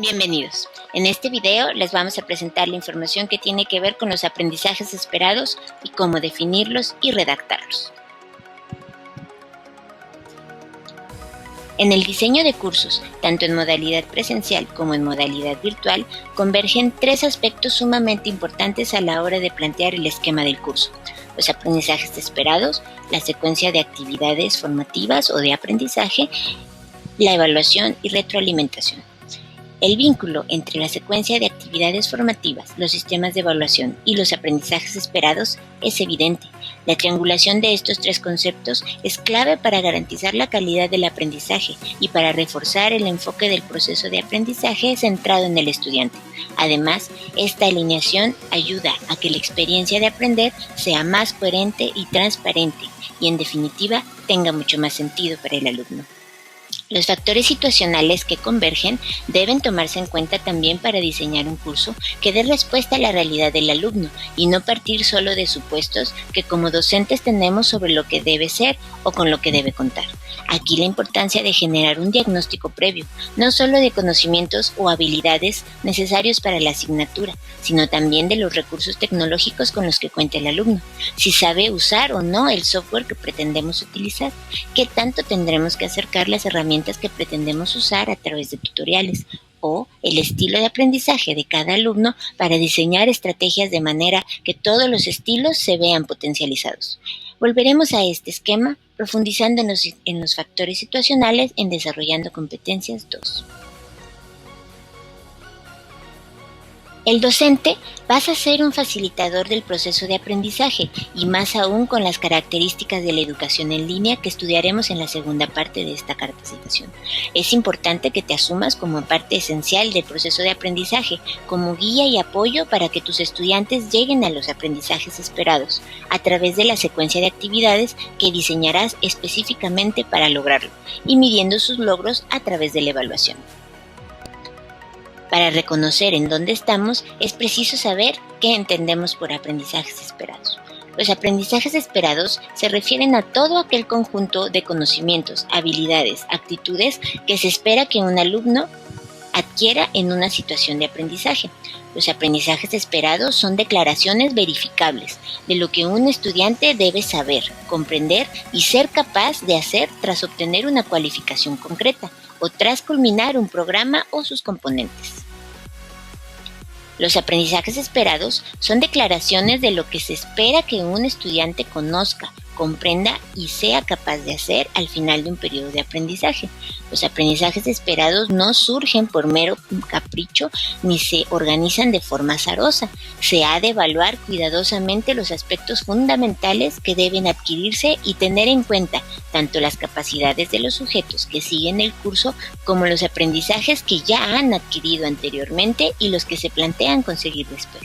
Bienvenidos. En este video les vamos a presentar la información que tiene que ver con los aprendizajes esperados y cómo definirlos y redactarlos. En el diseño de cursos, tanto en modalidad presencial como en modalidad virtual, convergen tres aspectos sumamente importantes a la hora de plantear el esquema del curso: los aprendizajes esperados, la secuencia de actividades formativas o de aprendizaje, la evaluación y retroalimentación. El vínculo entre la secuencia de actividades formativas, los sistemas de evaluación y los aprendizajes esperados es evidente. La triangulación de estos tres conceptos es clave para garantizar la calidad del aprendizaje y para reforzar el enfoque del proceso de aprendizaje centrado en el estudiante. Además, esta alineación ayuda a que la experiencia de aprender sea más coherente y transparente y, en definitiva, tenga mucho más sentido para el alumno. Los factores situacionales que convergen deben tomarse en cuenta también para diseñar un curso que dé respuesta a la realidad del alumno y no partir solo de supuestos que como docentes tenemos sobre lo que debe ser o con lo que debe contar. Aquí la importancia de generar un diagnóstico previo, no solo de conocimientos o habilidades necesarios para la asignatura, sino también de los recursos tecnológicos con los que cuenta el alumno, si sabe usar o no el software que pretendemos utilizar, qué tanto tendremos que acercar las herramientas que pretendemos usar a través de tutoriales, o el estilo de aprendizaje de cada alumno para diseñar estrategias de manera que todos los estilos se vean potencializados. Volveremos a este esquema profundizando en los factores situacionales en Desarrollando Competencias 2. El docente pasa a ser un facilitador del proceso de aprendizaje y más aún con las características de la educación en línea que estudiaremos en la segunda parte de esta capacitación. Es importante que te asumas como parte esencial del proceso de aprendizaje, como guía y apoyo para que tus estudiantes lleguen a los aprendizajes esperados, a través de la secuencia de actividades que diseñarás específicamente para lograrlo y midiendo sus logros a través de la evaluación. Para reconocer en dónde estamos, es preciso saber qué entendemos por aprendizajes esperados. Los aprendizajes esperados se refieren a todo aquel conjunto de conocimientos, habilidades, actitudes que se espera que un alumno adquiera en una situación de aprendizaje. Los aprendizajes esperados son declaraciones verificables de lo que un estudiante debe saber, comprender y ser capaz de hacer tras obtener una cualificación concreta o tras culminar un programa o sus componentes. Los aprendizajes esperados son declaraciones de lo que se espera que un estudiante conozca, comprenda y sea capaz de hacer al final de un periodo de aprendizaje. Los aprendizajes esperados no surgen por mero capricho ni se organizan de forma azarosa. Se ha de evaluar cuidadosamente los aspectos fundamentales que deben adquirirse y tener en cuenta tanto las capacidades de los sujetos que siguen el curso como los aprendizajes que ya han adquirido anteriormente y los que se plantean conseguir después.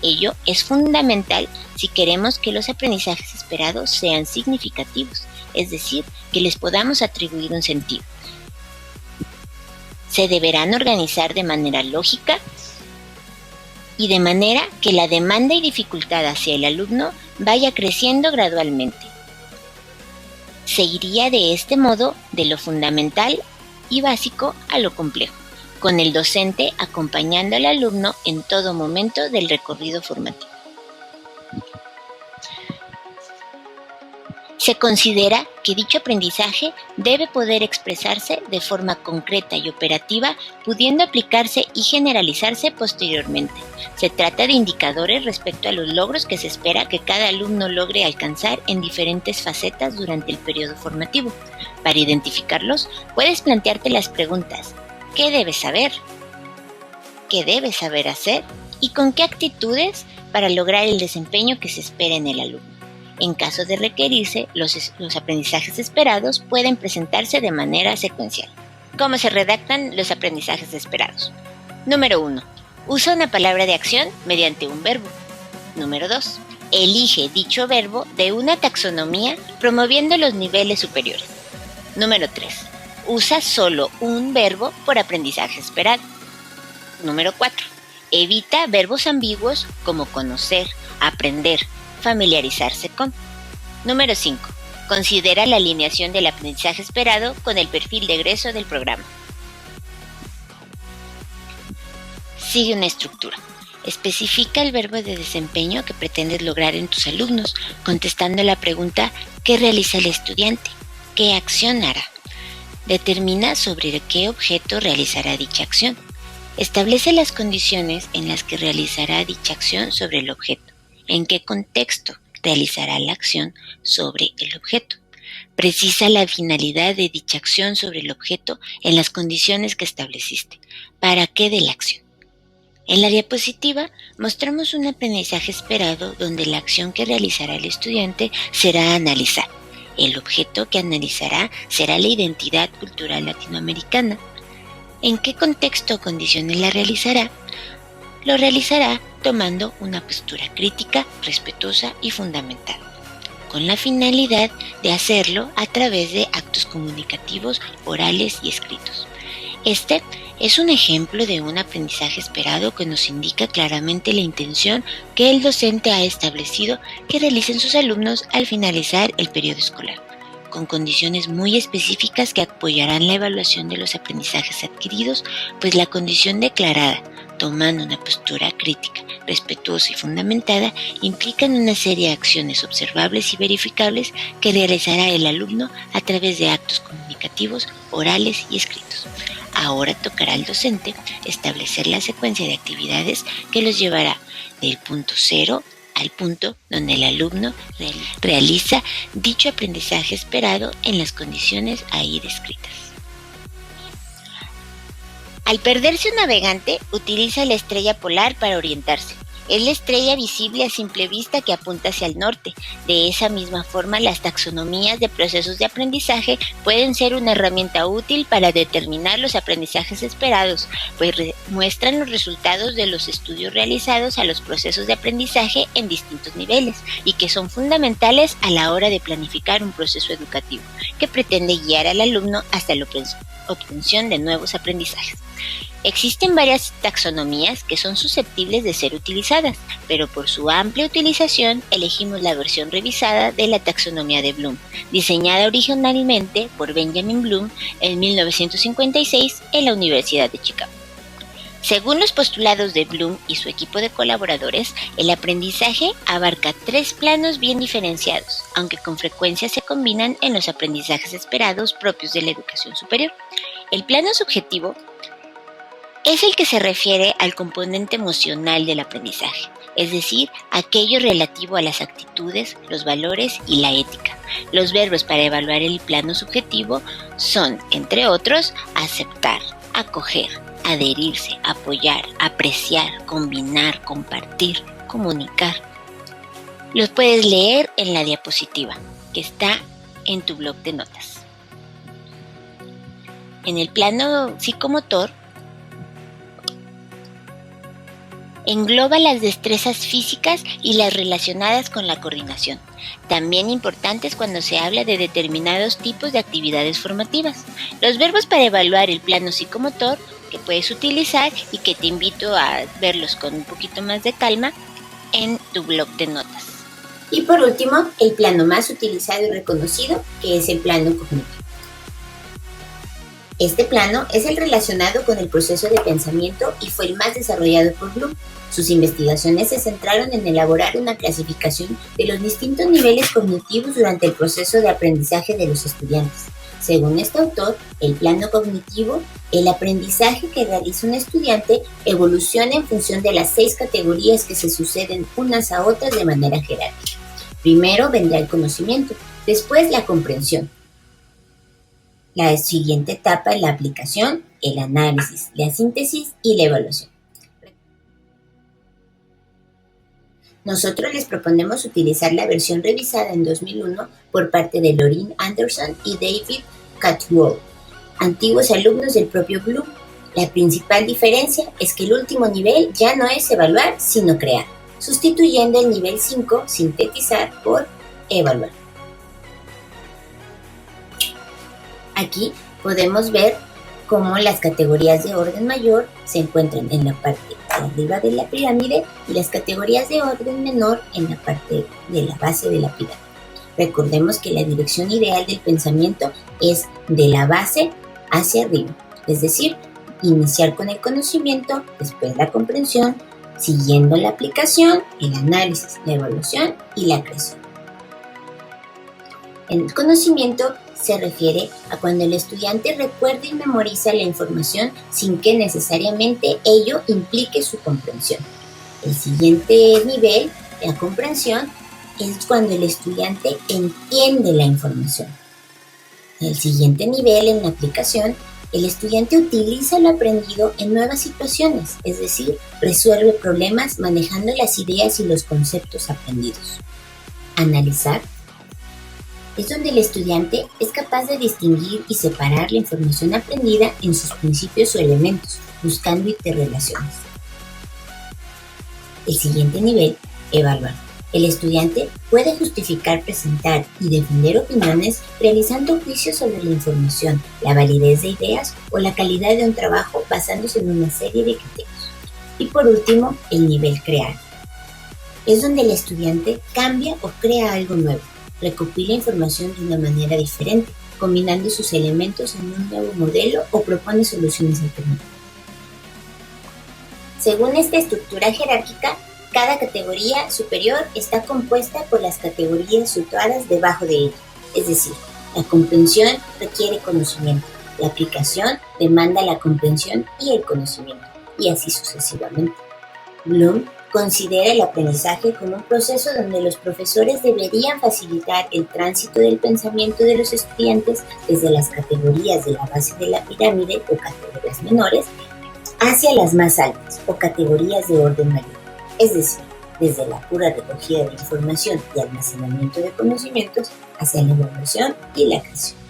Ello es fundamental si queremos que los aprendizajes esperados sean significativos, es decir, que les podamos atribuir un sentido. Se deberán organizar de manera lógica y de manera que la demanda y dificultad hacia el alumno vaya creciendo gradualmente. Se iría de este modo de lo fundamental y básico a lo complejo, con el docente acompañando al alumno en todo momento del recorrido formativo. Se considera que dicho aprendizaje debe poder expresarse de forma concreta y operativa, pudiendo aplicarse y generalizarse posteriormente. Se trata de indicadores respecto a los logros que se espera que cada alumno logre alcanzar en diferentes facetas durante el periodo formativo. Para identificarlos, puedes plantearte las preguntas: ¿qué debes saber? ¿Qué debes saber hacer? ¿Y con qué actitudes para lograr el desempeño que se espera en el alumno? En caso de requerirse, los aprendizajes esperados pueden presentarse de manera secuencial. ¿Cómo se redactan los aprendizajes esperados? Número 1. Usa una palabra de acción mediante un verbo. Número 2. Elige dicho verbo de una taxonomía promoviendo los niveles superiores. Número 3. Usa solo un verbo por aprendizaje esperado. Número 4. Evita verbos ambiguos como conocer, aprender, familiarizarse con. Número 5. Considera la alineación del aprendizaje esperado con el perfil de egreso del programa. sigue una estructura. Especifica el verbo de desempeño que pretendes lograr en tus alumnos, contestando la pregunta ¿qué realiza el estudiante? ¿Qué acción hará? Determina sobre qué objeto realizará dicha acción. Establece las condiciones en las que realizará dicha acción sobre el objeto. ¿En qué contexto realizará la acción sobre el objeto? Precisa la finalidad de dicha acción sobre el objeto en las condiciones que estableciste. ¿Para qué de la acción? En la diapositiva mostramos un aprendizaje esperado donde la acción que realizará el estudiante será analizar. El objeto que analizará será la identidad cultural latinoamericana. ¿En qué contexto o condiciones la realizará? Lo realizará tomando una postura crítica, respetuosa y fundamentada, con la finalidad de hacerlo a través de actos comunicativos, orales y escritos. Este es un ejemplo de un aprendizaje esperado que nos indica claramente la intención que el docente ha establecido que realicen sus alumnos al finalizar el periodo escolar, con condiciones muy específicas que apoyarán la evaluación de los aprendizajes adquiridos, pues la condición declarada, tomando una postura crítica, respetuosa y fundamentada, implican una serie de acciones observables y verificables que realizará el alumno a través de actos comunicativos, orales y escritos. Ahora tocará al docente establecer la secuencia de actividades que los llevará del punto cero al punto donde el alumno realiza dicho aprendizaje esperado en las condiciones ahí descritas. Al perderse un navegante, utiliza la estrella polar para orientarse. Es la estrella visible a simple vista que apunta hacia el norte. De esa misma forma, las taxonomías de procesos de aprendizaje pueden ser una herramienta útil para determinar los aprendizajes esperados, pues muestran los resultados de los estudios realizados a los procesos de aprendizaje en distintos niveles y que son fundamentales a la hora de planificar un proceso educativo que pretende guiar al alumno hasta la obtención de nuevos aprendizajes. Existen varias taxonomías que son susceptibles de ser utilizadas, pero por su amplia utilización elegimos la versión revisada de la taxonomía de Bloom, diseñada originalmente por Benjamin Bloom en 1956 en la Universidad de Chicago. Según los postulados de Bloom y su equipo de colaboradores, el aprendizaje abarca 3 planos bien diferenciados, aunque con frecuencia se combinan en los aprendizajes esperados propios de la educación superior. El plano subjetivo es el que se refiere al componente emocional del aprendizaje, es decir, aquello relativo a las actitudes, los valores y la ética. Los verbos para evaluar el plano subjetivo son, entre otros, aceptar, acoger, adherirse, apoyar, apreciar, combinar, compartir, comunicar. Los puedes leer en la diapositiva, que está en tu bloc de notas. En el plano psicomotor, engloba las destrezas físicas y las relacionadas con la coordinación, también importantes cuando se habla de determinados tipos de actividades formativas. Los verbos para evaluar el plano psicomotor que puedes utilizar y que te invito a verlos con un poquito más de calma en tu bloc de notas. Y por último, el plano más utilizado y reconocido, que es el plano cognitivo. Este plano es el relacionado con el proceso de pensamiento y fue el más desarrollado por Bloom. Sus investigaciones se centraron en elaborar una clasificación de los distintos niveles cognitivos durante el proceso de aprendizaje de los estudiantes. Según este autor, el plano cognitivo, el aprendizaje que realiza un estudiante evoluciona en función de las 6 categorías que se suceden unas a otras de manera jerárquica. Primero vendrá el conocimiento, después la comprensión. La siguiente etapa es la aplicación, el análisis, la síntesis y la evaluación. Nosotros les proponemos utilizar la versión revisada en 2001 por parte de Laureen Anderson y David Catwall, antiguos alumnos del propio Bloom. La principal diferencia es que el último nivel ya no es evaluar, sino crear, sustituyendo el nivel 5, sintetizar, por evaluar. Aquí podemos ver cómo las categorías de orden mayor se encuentran en la parte de arriba de la pirámide y las categorías de orden menor en la parte de la base de la pirámide. Recordemos que la dirección ideal del pensamiento es de la base hacia arriba, es decir, iniciar con el conocimiento, después la comprensión, siguiendo la aplicación, el análisis, la evaluación y la creación. El conocimiento se refiere a cuando el estudiante recuerda y memoriza la información sin que necesariamente ello implique su comprensión. El siguiente nivel, la comprensión, es cuando el estudiante entiende la información. El siguiente nivel, en la aplicación, el estudiante utiliza lo aprendido en nuevas situaciones, es decir, resuelve problemas manejando las ideas y los conceptos aprendidos. Analizar es donde el estudiante es capaz de distinguir y separar la información aprendida en sus principios o elementos, buscando interrelaciones. El siguiente nivel, evaluar. El estudiante puede justificar, presentar y defender opiniones realizando juicios sobre la información, la validez de ideas o la calidad de un trabajo basándose en una serie de criterios. Y por último, el nivel crear. Es donde el estudiante cambia o crea algo nuevo, recopila información de una manera diferente, combinando sus elementos en un nuevo modelo o propone soluciones alternativas. Según esta estructura jerárquica, cada categoría superior está compuesta por las categorías situadas debajo de ella. Es decir, la comprensión requiere conocimiento, la aplicación demanda la comprensión y el conocimiento, y así sucesivamente. Bloom considera el aprendizaje como un proceso donde los profesores deberían facilitar el tránsito del pensamiento de los estudiantes desde las categorías de la base de la pirámide o categorías menores hacia las más altas o categorías de orden mayor. Es decir, desde la pura recogida de información y almacenamiento de conocimientos hacia la evaluación y la creación.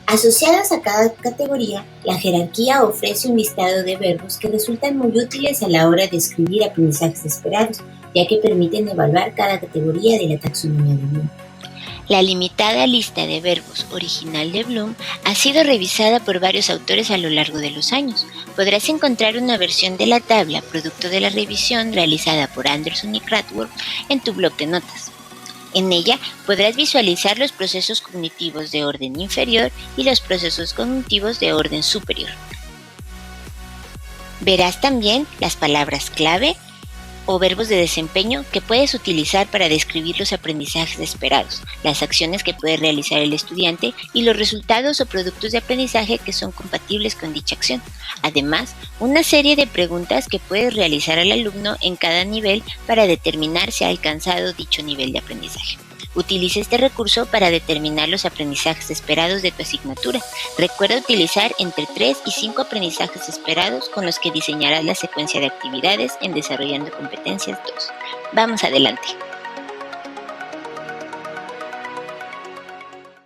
Asociadas a cada categoría, la jerarquía ofrece un listado de verbos que resultan muy útiles a la hora de escribir aprendizajes esperados, ya que permiten evaluar cada categoría de la taxonomía de Bloom. La limitada lista de verbos original de Bloom ha sido revisada por varios autores a lo largo de los años. Podrás encontrar una versión de la tabla, producto de la revisión realizada por Anderson y Cradworth, en tu blog de notas. En ella podrás visualizar los procesos cognitivos de orden inferior y los procesos cognitivos de orden superior. Verás también las palabras clave o verbos de desempeño que puedes utilizar para describir los aprendizajes esperados, las acciones que puede realizar el estudiante y los resultados o productos de aprendizaje que son compatibles con dicha acción. Además, una serie de preguntas que puedes realizar al alumno en cada nivel para determinar si ha alcanzado dicho nivel de aprendizaje. Utiliza este recurso para determinar los aprendizajes esperados de tu asignatura. Recuerda utilizar entre 3 y 5 aprendizajes esperados con los que diseñarás la secuencia de actividades en Desarrollando Competencias 2. Vamos adelante.